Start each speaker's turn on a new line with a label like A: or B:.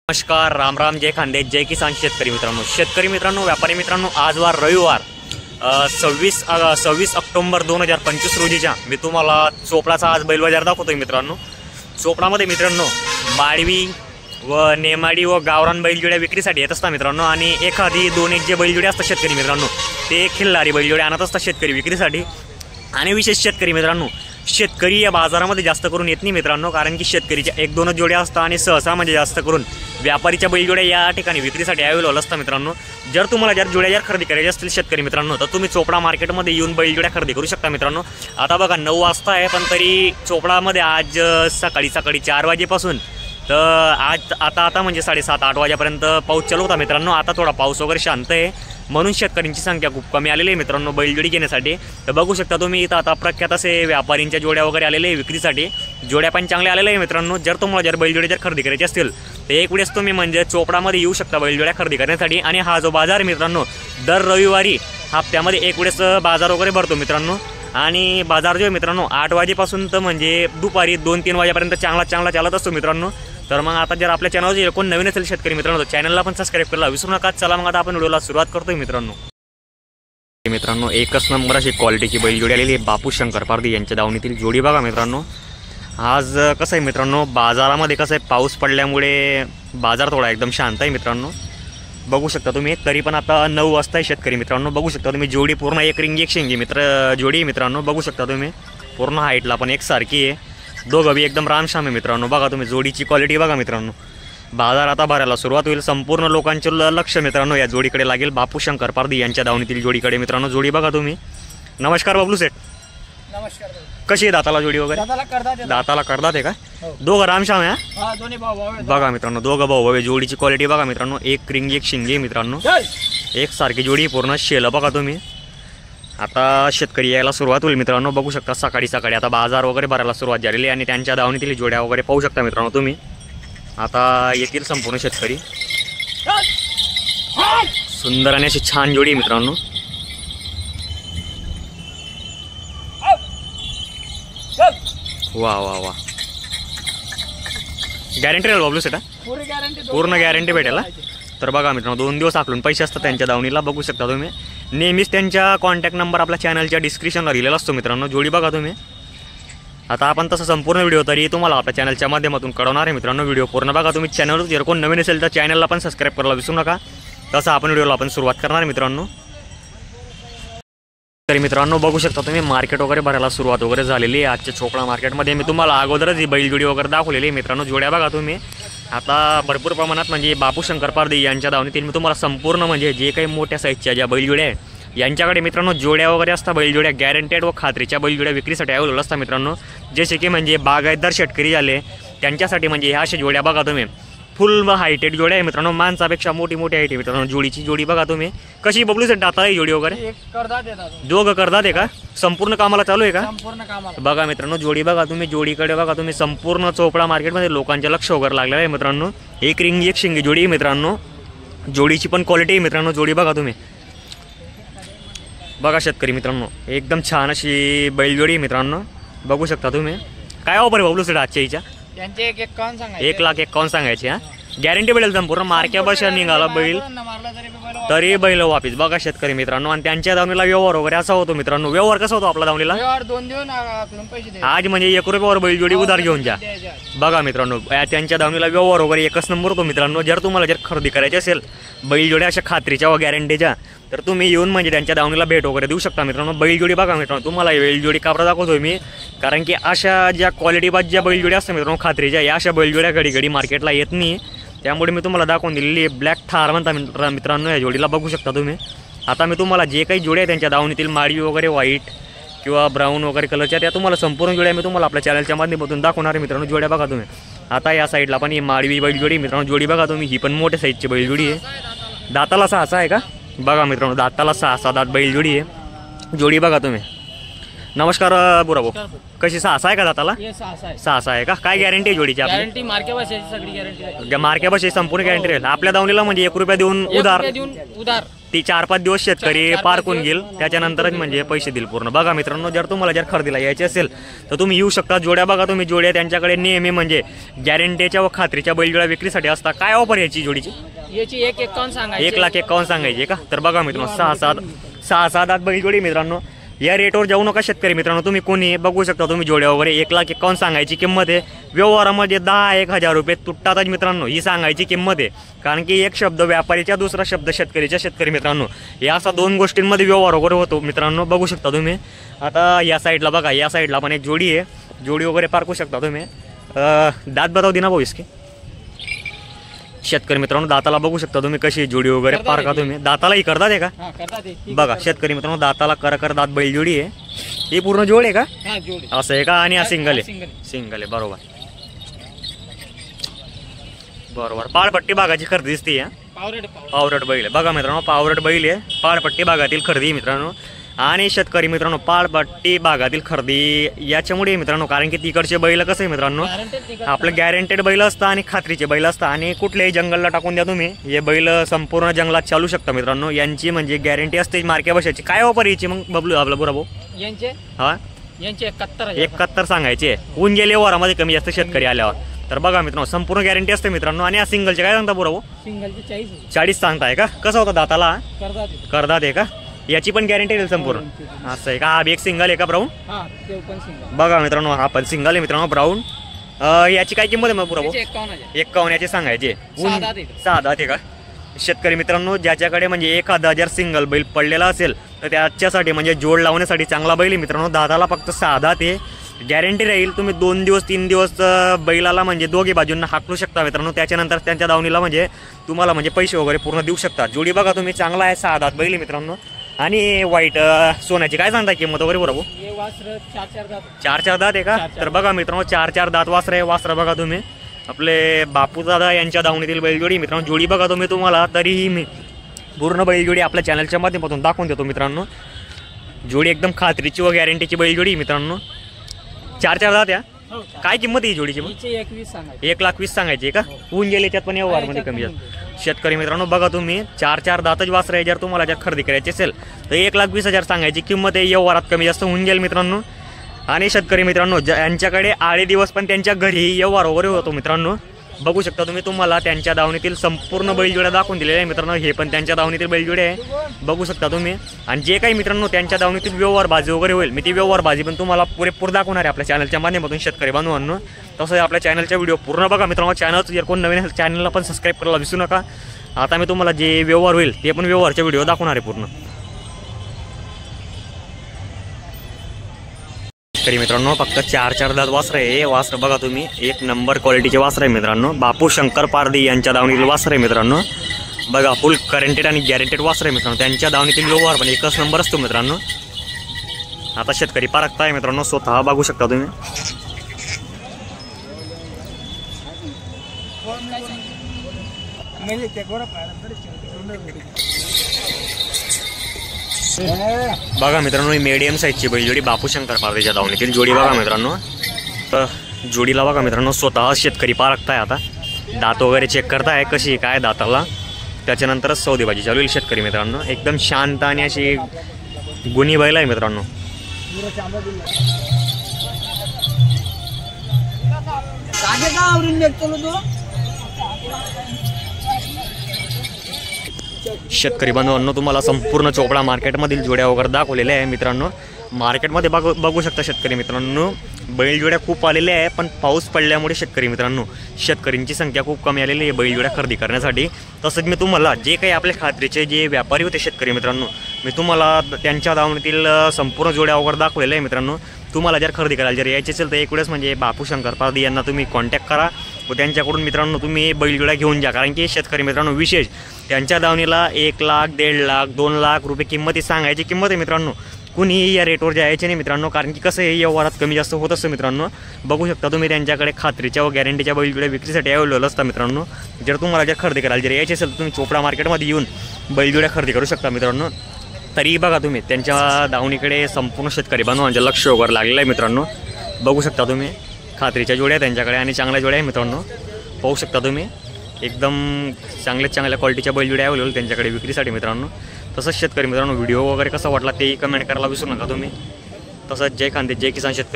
A: नमस्कार, राम राम, जय खानदेश, जय किसान. शेतकरी मित्रांनो, व्यापारी मित्रांनो, आज वार रविवार 26 ऑक्टोबर 2025 रोजीच्या मी तुम्हाला चोपडाचा आज बैल बाजार दाखवतोय मित्रांनो. चोपडामध्ये मित्रांनो माडवी व नेमाडी व गावरान बैलजोड्या विक्रीसाठी येत असतात मित्रांनो. आणि एखादी दोन एक जे बैलजोडे असतात शेतकरी मित्रांनो ते खिल्लारी बैलजोडे आणत असतात शेतकरी विक्रीसाठी. आणि विशेष शेतकरी मित्रांनो, शेतकरी या बाजारामध्ये जास्त करून येत नाही मित्रांनो, कारण की शेतकरीच्या एक दोनच जोड्या असतात आणि सहसा म्हणजे जास्त करून व्यापारीच्या बैलजोड्या या ठिकाणी विक्रीसाठी अवेलेबल असतात मित्रांनो. जर तुम्हाला जोड्या खरेदी करायची असतील शेतकरी मित्रांनो तर तुम्ही चोपडा मार्केटमध्ये येऊन बैलजोड्या खरेदी करू शकता मित्रांनो. आता बघा 9 वाजता आहे, पण तरी चोपडामध्ये आज सकाळी 4 वाजेपासून तर आता म्हणजे 7:30-8 वाजेपर्यंत पाऊस चालू होता मित्रांनो. आता थोडा पाऊस वगैरे शांत आहे, म्हणून शेतकऱ्यांची संख्या खूप कमी आलेली आहे मित्रांनो बैलजोडी घेण्यासाठी. तर बघू शकता तुम्ही इथं आता प्रख्यात असे व्यापारींच्या जोड्या वगैरे आलेले आहे विक्रीसाठी. जोड्या पण चांगल्या आलेल्या आहे मित्रांनो. जर तुम्हाला बैलजोडी खरेदी करायची असतील तर एक वेळेस तुम्ही म्हणजे चोपडामध्ये येऊ शकता बैलजोड्या खरेदी करण्यासाठी. आणि हा जो बाजार मित्रांनो दर रविवारी हप्त्यामध्ये एक वेळेस बाजार वगैरे भरतो मित्रांनो. आणि बाजार जो आहे मित्रांनो 8 वाजेपासून तर म्हणजे दुपारी 2-3 वाजेपर्यंत चांगला चालत असतो मित्रांनो. तर मग आता जर आपल्या चॅनलवर कोण नवीन असेल शेतकरी मित्रांनो तर चॅनलला पण सबस्क्राईब करायला विसरू नका. चला मग आता आपण व्हिडिओला सुरुवात करतोय मित्रांनो. एकच नंबर अशी क्वालिटीची बैलजोडी आलेली आहे बापू शंकर पारधी यांच्या दावणीतील जोडी. बघा मित्रांनो, आज कसं आहे मित्रांनो बाजारामध्ये कसं आहे पाऊस पडल्यामुळे बाजार थोडा एकदम शांत आहे मित्रांनो. बघू शकता तुम्ही, तरी पण आता 9 वाजता आहे शेतकरी मित्रांनो. बघू शकता तुम्ही जोडी पूर्ण एक रिंग एक शेंगी जोडी मित्रांनो. बघू शकता तुम्ही पूर्ण हाईटला पण एकसारखी आहे. दोघं बी एकदम रामशाम आहे मित्रांनो. बघा तुम्ही जोडीची क्वालिटी बघा मित्रांनो. बाजार आता भरायला सुरुवात होईल. संपूर्ण लोकांचे लक्ष मित्रांनो या जोडीकडे लागेल. बापू शंकर पारधी यांच्या दावणीतील जोडीकडे मित्रांनो. जोडी बघा तुम्ही. नमस्कार बबलू सेठ.
B: नमस्कार.
A: कशी आहे दाताला जोडी वगैरे? दाताला करतात आहे का? दोघं रामशाम आहे. बघा मित्रांनो दोघं भाऊ भाऊ. जोडीची क्वालिटी बघा मित्रांनो. एक रिंग एक शिंगे मित्रांनो. एक सारखी जोडी पूर्ण शेलं बघा तुम्ही. आता शेतकरी यायला सुरुवात होईल मित्रांनो. बघू शकता सकाळी आता बाजार वगैरे भरायला सुरुवात झालेली आहे. आणि त्यांच्या दावणीतील जोड्या वगैरे पाहू शकता मित्रांनो तुम्ही. आता येतील संपूर्ण शेतकरी. सुंदर आणि अशी छान जोडी मित्रांनो. वा वा वा. गॅरंटी राहील बबलू सेटा? पूर्ण गॅरंटी भेटेल. तर बघा मित्रांनो 2 दिवस आखलून पैसे असतात त्यांच्या दावणीला. बघू शकता तुम्ही. नेहमीच त्यांच्या कॉन्टॅक्ट नंबर आपल्या चॅनलच्या डिस्क्रिप्शनला दिलेला असतो मित्रांनो. जोडी बघा तुम्ही. आता आपण तसं संपूर्ण व्हिडिओ तरी तुम्हाला आपल्या चॅनलच्या माध्यमातून कळवणार आहे मित्रांनो. व्हिडिओ पूर्ण बघा तुम्ही. चॅनलवर जर कोण नवीन असेल तर चॅनलला पण सबस्क्राईब करायला विसरू नका. तसं आपण व्हिडिओला आपण सुरुवात करणार आहे मित्रांनो. तरी मित्रांनो बघू शकता तुम्ही मार्केट वगैरे भरायला सुरुवात वगैरे झालेली आहे आजच्या चोपडा मार्केटमध्ये. मी तुम्हाला अगोदरच ही बैलजोडी वगैरे दाखवलेली आहे मित्रांनो. जोड्या बघा तुम्ही. आता भरपूर प्रमाणात म्हणजे बापू शंकर पारधी यांच्या दावणीतील मी तुम्हाला संपूर्ण म्हणजे जे काही मोठ्या साईजच्या ज्या बैलजोड्या आहे यांच्याकडे मित्रांनो जोड्या वगैरे असतात. बैलजोड्या गॅरंटेड व खात्रीच्या बैलजोड्या विक्रीसाठी अवेलेबल असतात मित्रांनो. जसे की म्हणजे बागायतदार शेतकरी झाले त्यांच्यासाठी म्हणजे ह्या अशा जोड्या बघा तुम्ही. फुल हायटेड जोड्या आहे मित्रांनो. माणसापेक्षा मोठी हाईट आहे मित्रांनो. जोडीची जोडी बघा तुम्ही कशी. बबलू सेट आता ही जोडी वगैरे दोघं करतात आहे का? संपूर्ण कामाला चालू आहे का? बघा मित्रांनो जोडी बघा तुम्ही. जोडीकडे बघा तुम्ही. संपूर्ण चोपडा मार्केटमध्ये लोकांचे लक्ष वगैरे लागलेलं आहे मित्रांनो. एक रिंग एक शिंगी जोडी आहे मित्रांनो. जोडीची पण क्वालिटी आहे मित्रांनो. जोडी बघा तुम्ही. बघा शेतकरी मित्रांनो एकदम छान अशी बैलजोडी मित्रांनो. बघू शकता तुम्ही. काय ऑफर आहे बबलू सेट आजच्या हिच्या? 1,51,000 सांगायची. हा गॅरंटी भेटेल संपूर्ण. मार्क्या बशा निघाला बैल तरी बैल वापिस. बघा शेतकरी मित्रांनो. आणि त्यांच्या दावणीला व्यवहार वगैरे असा होतो मित्रांनो. व्यवहार कसा होतो आपला दावणीला? आज म्हणजे 1 रुपयावर बैलजोडी उधार घेऊन जा. बघा मित्रांनो त्यांच्या दावणीला व्यवहार वगैरे एकच नंबर होतो मित्रांनो. जर तुम्हाला खरेदी करायची असेल बैलजोड्या अशा खात्रीच्या व गॅरंटीच्या तर तुम्ही येऊन म्हणजे त्यांच्या दावणीला भेट वगैरे देऊ शकता मित्रांनो. बैलजोडी बघा मित्रांनो. तुम्हाला बैलजोडी कापरा दाखवतोय मी, कारण की अशा ज्या क्वालिटीबाज ज्या बैलजोड्या असतात मित्रांनो खात्रीच्या या अशा बैलजोड्या घडी मार्केटला येत नाही. त्यामुळे मी तुम्हाला दाखवून दिलेली ब्लॅक थार म्हणता मित्रांनो या जोडीला. बघू शकता तुम्ही. आता मी तुम्हाला जे काही जोड्या आहेत त्यांच्या दावणीतील माळी वगैरे व्हाईट किंवा ब्राऊन वगैरे कलरच्या त्या तुम्हाला संपूर्ण जोड्या मी तुम्हाला आपल्या चॅनलच्या माध्यमातून दाखवणार आहे मित्रांनो. जोड्या बघा तुम्ही. आता या साईडला पण ही माळवी बैलजोडी मित्रांनो. जोडी बघा तुम्ही. ही पण मोठ्या साईजची बैलजोडी आहे. दाताला 6 आहे का? बघा मित्रांनो दाताला 6 दात बैलजोडी आहे. जोडी बघा तुम्ही. नमस्कार बुरा भाऊ. कशी 6 आहे का दाताला? 6 आहे का? काय गॅरंटी आहे जोडीची?
B: गॅरंटी मार्क्या बस संपूर्ण
A: गॅरंटी राहील. आपल्या दावणीला म्हणजे 1 रुपया देऊन उधार ती 4-5 दिवस शेतकरी पारकून घेईल, त्याच्यानंतरच म्हणजे पैसे देईल पूर्ण. बघा मित्रांनो, जर तुम्हाला जर खरेदीला यायचे असेल तर तुम्ही येऊ शकता. जोड्या बघा तुम्ही, जोड्या त्यांच्याकडे नेहमी म्हणजे गॅरंटीच्या व खात्रीच्या बैलजोड्या विक्रीसाठी असतात. काय ऑफर याची जोडीची?
B: याची 1,51 सांगायची.
A: 1,51 सांगायची का? तर बघा मित्रांनो, 6-7 दात बैलजोडी मित्रांनो. या रेटवर जाऊ नका शेतकरी मित्रांनो, तुम्ही कोणी बघू शकता तुम्ही जोड्या वगैरे. 1,51 सांगायची किंमत आहे. व्यवहारामध्ये 10-1,000 रुपये तुटतातच मित्रांनो, ही सांगायची किंमत आहे. कारण की एक शब्द व्यापारीचा, दुसरा शब्द शेतकरीच्या. शेतकरी मित्रांनो, या असा 2 गोष्टींमध्ये व्यवहार वगैरे होतो मित्रांनो. बघू शकता तुम्ही. आता या साईडला बघा, या साईडला पण एक जोडी आहे, जोडी वगैरे पारखू शकता तुम्ही. दात बताव दिना भाऊ इसके शेतकरी मित्रांनो. दाताला बघू शकता तुम्ही कशी जोडी वगैरे पारखा तुम्ही. दातालाही करतात आहे का? बघा शेतकरी मित्रांनो, दाताला कर दात बैल जोडी आहे. ही पूर्ण जोड आहे का? असं आहे का? आणि हा सिंगल आहे? सिंगल आहे, बरोबर बरोबर. पाळपट्टी भागाची खरेदी दिसते. पावरट बैल आहे बघा मित्रांनो, पावरट बैल आहे. पाळपट्टी भागातील खरेदी मित्रांनो. आणि शेतकरी मित्रांनो, पाळपट्टी भागातील खरेदी याच्यामुळे मित्रांनो, कारण की तिकडचे बैल कसं आहे मित्रांनो, आपलं गॅरंटेड बैल असतं आणि खात्रीचे बैल असतं. आणि कुठल्याही जंगलला टाकून द्या तुम्ही, हे बैल संपूर्ण जंगलात चालू शकता मित्रांनो. यांची म्हणजे गॅरंटी असते मार्के बसायची. काय ऑफर यायची मग बबलू आपला बुरा भाऊ?
B: यांचे
A: हा,
B: यांचे
A: 71 सांगायचे. ऊन गेले वरामध्ये कमी जास्त शेतकरी आल्यावर. तर बघा मित्रांनो, संपूर्ण गॅरंटी असते मित्रांनो. आणि या सिंगलचे काय सांगता बुरा भाऊ?
B: सिंगलचे
A: 40 सांगताय का? कसं होता दाताला? करदात आहे का? याची पण गॅरंटी देईल संपूर्ण. असं आहे का? हा एक सिंगल आहे का ब्राऊन? बघा मित्रांनो, हा पण सिंगल आहे मित्रांनो ब्राऊन. याची काय किंमत आहे मग पुरा? 51 याची सांगायचे. 6 दात आहे का? शेतकरी मित्रांनो, ज्याच्याकडे म्हणजे 1,000 सिंगल बैल पडलेला असेल तर त्याच्यासाठी म्हणजे जोड लावण्यासाठी चांगला बैल आहे मित्रांनो. दादाला फक्त 6 दात आहे, गॅरंटी राहील. तुम्ही 2 दिवस 3 दिवस बैलाला म्हणजे दोघी बाजूंना हाकलू शकता मित्रांनो. त्याच्यानंतर त्यांच्या दावणीला म्हणजे तुम्हाला म्हणजे पैसे वगैरे पूर्ण देऊ शकता. जोडी बघा तुम्ही, चांगला आहे. 6 दात बैल आहे मित्रांनो. आणि वाईट सोन्याची काय सांगता किंमत वगैरे बरोबर? 4 दात आहे का? तर बघा मित्रांनो, 4 दात वासर आहे. वासर बघा तुम्ही, आपले बापू दादा यांच्या दावणीतील बैलजोडी मित्रांनो. जोडी बघा तुम्ही, तुम्हाला तरीही मी पूर्ण बैलजोडी आपल्या चॅनलच्या माध्यमातून दाखवून देतो मित्रांनो. जोडी एकदम खात्रीची व गॅरंटीची बैलजोडी मित्रांनो. 4 दात या. काय किंमत आहे जोडीची मग? 1,20 सांगायची का? होऊन गेले त्यात पण व्यवहारमध्ये कमी जास्त. शेतकरी मित्रांनो बघा तुम्ही, 4 दातच वासर आहे. जर तुम्हाला जर खरेदी करायची असेल तर 1,20,000 सांगायची किंमत आहे. व्यवहारात कमी जास्त होऊन गेल मित्रांनो. आणि शेतकरी मित्रांनो, यांच्याकडे आळे दिवस पण त्यांच्या घरी व्यवहार वगैरे होतो मित्रांनो. बघू शकता तुम्ही, तुम्हाला त्यांच्या दावणीतील संपूर्ण बैलजोड्या दाखवून दिलेल्या आहे मित्रांनो. हे पण त्यांच्या दावणीतील बैलजोडे आहे, बघू शकता तुम्ही. आणि जे काही मित्रांनो त्यांच्या दावणीतील व्यवहार बाजी वगैरे होईल, मी ती व्यवहार बाजी पण तुम्हाला पुरेपूर दाखवणार आहे आपल्या चॅनलच्या माध्यमातून शेतकरी बांधवांनो. तसं आपल्या चॅनलच्या व्हिडिओ पूर्ण बघा मित्रांनो. चॅनलचं जर कोण नवीन असेल चॅनलला पण सबस्क्राईब करायला विसरू नका. आता मी तुम्हाला जे व्यवहार होईल ते पण व्यवहारचे व्हिडिओ दाखवणार आहे पूर्ण. तरी मित्रांनो, फक्त 4 दात वासर आहे. वासर बघा तुम्ही, 1 नंबर क्वालिटीचे वासर आहे मित्रांनो. बापू शंकर पारदी यांच्या दावणीतील वासर आहे मित्रांनो. बघा, फुल करंटेड आणि गॅरंटेड वासर आहे मित्रांनो. त्यांच्या दावणीतील व्यवहार पण 1च नंबर असतो मित्रांनो. आता शेतकरी पारखताय मित्रांनो, स्वतः बघू शकता तुम्ही. बघा मित्रांनो, मीडियम साईजची बैलजोडी बापू शंकर पारदीच्या दावणीतील जोडी बघा मित्रांनो. तर जोडीला बघा मित्रांनो, स्वतः शेतकरी पारखताय. आता दात वगैरे चेक करताय कशी काय दाताला, त्याच्यानंतरच सौदेबाजी चालू होईल शेतकरी मित्रांनो. एकदम शांत आणि अशी गुणी बैल आहे मित्रांनो. शेतकरी बांधवांनो, तुम्हाला संपूर्ण चोपडा मार्केटमधील जोड्या वगैरे दाखवलेल्या आहे मित्रांनो. मार्केटमध्ये बघू शकता शेतकरी मित्रांनो, बैलजोड्या खूप आलेल्या आहे. पण पाऊस पडल्यामुळे शेतकरी मित्रांनो, शेतकऱ्यांची संख्या खूप कमी आलेली आहे बैलजोड्या खरेदी करण्यासाठी. तसंच मी तुम्हाला जे काही आपल्या खात्रीचे जे व्यापारी होते शेतकरी मित्रांनो, मी तुम्हाला त्यांच्या दावणीतील संपूर्ण जोड्या वगैरे दाखवलेल्या आहे मित्रांनो. तुम्हाला जर खरेदी करायला जर यायची असेल तर एक वेळेस म्हणजे बापू शंकर पारदी यांना तुम्ही कॉन्टॅक्ट करा व त्यांच्याकडून मित्रांनो तुम्ही बैलजोड्या घेऊन जा. कारण की शेतकरी मित्रांनो, विशेष त्यांच्या दावणीला 1 लाख, 1.5 लाख, 2 लाख रुपये किंमती सांगायची किंमत आहे मित्रांनो. कुणीही या रेटवर जायचे नाही मित्रांनो. कारण की कसं हे व्यवहारात कमी जास्त होत असतं मित्रांनो. बघू शकता तुम्ही, त्यांच्याकडे खात्रीच्या व गॅरंटीच्या बैलजोड्या विक्रीसाठी अवेलेबल असतात मित्रांनो. जर तुम्हाला जर खरेदी करायला जर यायची असेल तर तुम्ही चोपडा मार्केटमध्ये येऊन बैलजोड्या खरेदी करू शकता मित्रांनो. तरी बघा तुम्ही, त्यांच्या दावणीकडे संपूर्ण शेतकरी बांधवांचे लक्ष वगैरे लागलेलं आहे मित्रांनो. बघू शकता तुम्ही, खात्रीच्या जोड्या त्यांच्याकडे आणि चांगल्या जोड्या आहे मित्रांनो. पाहू शकता तुम्ही, एकदम चांगल्या क्वालिटीच्या बैलजोड्या अवेलेबल त्यांच्याकडे विक्रीसाठी मित्रांनो. तसंच शेतकरी मित्रांनो व्हिडिओ वगैरे कसा वाटला तेही कमेंट करायला विसरू नका तुम्ही. तसंच जय खानदेश जय किसान शेतकरी.